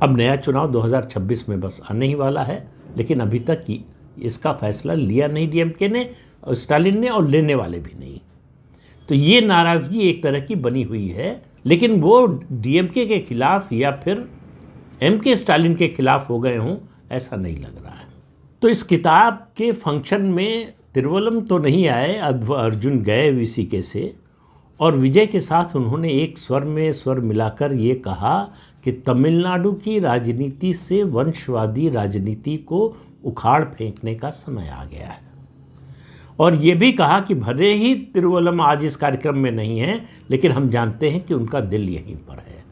अब नया चुनाव 2026 में बस आने ही वाला है, लेकिन अभी तक इसका फैसला लिया नहीं डीएमके ने और स्टालिन ने, और लेने वाले भी नहीं। तो ये नाराज़गी एक तरह की बनी हुई है, लेकिन वो डीएमके के खिलाफ या फिर एमके स्टालिन के खिलाफ हो गए हों, ऐसा नहीं लग रहा है। तो इस किताब के फंक्शन में तिरुवल्लम तो नहीं आए, अध्व अर्जुन गए वीसीके से, और विजय के साथ उन्होंने एक स्वर में स्वर मिलाकर ये कहा कि तमिलनाडु की राजनीति से वंशवादी राजनीति को उखाड़ फेंकने का समय आ गया है। और ये भी कहा कि भले ही तिरुवल्लम आज इस कार्यक्रम में नहीं है, लेकिन हम जानते हैं कि उनका दिल यहीं पर है।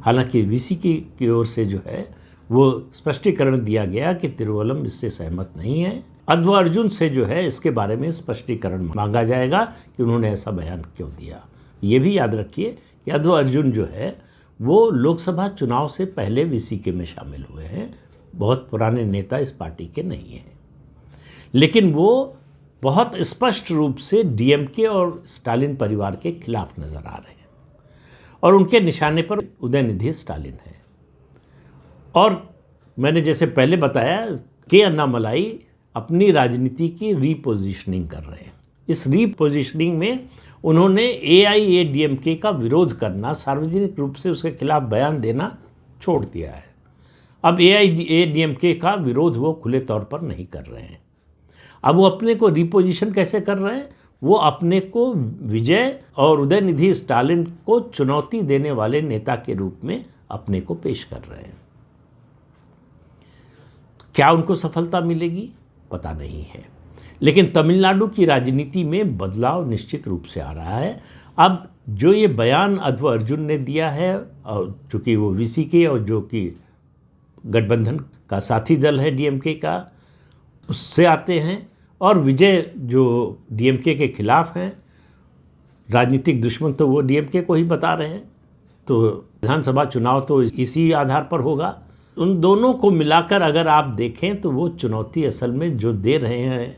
हालांकि वीसीके की ओर से जो है वो स्पष्टीकरण दिया गया कि तिरुवल्लम इससे सहमत नहीं है। अध्व अर्जुन से जो है इसके बारे में स्पष्टीकरण मांगा जाएगा कि उन्होंने ऐसा बयान क्यों दिया। ये भी याद रखिए कि अध्व अर्जुन जो है वो लोकसभा चुनाव से पहले वीसीके में शामिल हुए हैं, बहुत पुराने नेता इस पार्टी के नहीं हैं, लेकिन वो बहुत स्पष्ट रूप से डीएमके और स्टालिन परिवार के खिलाफ नजर आ रहे हैं, और उनके निशाने पर उदयनिधि स्टालिन है। और मैंने जैसे पहले बताया कि अन्नामलाई अपनी राजनीति की रीपोजिशनिंग कर रहे हैं। इस रीपोजिशनिंग में उन्होंने एआईएडीएमके का विरोध करना, सार्वजनिक रूप से उसके खिलाफ बयान देना छोड़ दिया है। अब एआईएडीएमके का विरोध वो खुले तौर पर नहीं कर रहे हैं। अब वो अपने को रीपोजिशन कैसे कर रहे हैं? वो अपने को विजय और उदयनिधि स्टालिन को चुनौती देने वाले नेता के रूप में अपने को पेश कर रहे हैं। क्या उनको सफलता मिलेगी पता नहीं है, लेकिन तमिलनाडु की राजनीति में बदलाव निश्चित रूप से आ रहा है। अब जो ये बयान अध्व अर्जुन ने दिया है, और चूँकि वो वीसीके और जो कि गठबंधन का साथी दल है डीएमके का, उससे आते हैं, और विजय जो डीएमके के खिलाफ हैं, राजनीतिक दुश्मन तो वो डीएमके को ही बता रहे हैं, तो विधानसभा चुनाव तो इसी आधार पर होगा। उन दोनों को मिलाकर अगर आप देखें तो वो चुनौती असल में जो दे रहे हैं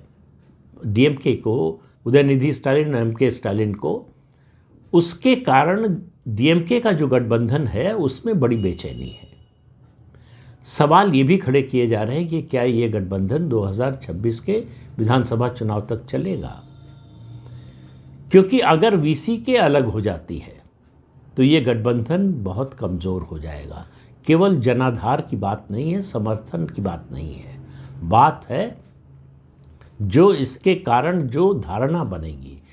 डीएमके को, उदयनिधि स्टालिन और एमके स्टालिन को, उसके कारण डीएमके का जो गठबंधन है उसमें बड़ी बेचैनी है। सवाल ये भी खड़े किए जा रहे हैं कि क्या ये गठबंधन 2026 के विधानसभा चुनाव तक चलेगा, क्योंकि अगर वीसीके अलग हो जाती है तो ये गठबंधन बहुत कमज़ोर हो जाएगा। केवल जनाधार की बात नहीं है, समर्थन की बात नहीं है, बात है जो इसके कारण जो धारणा बनेगी,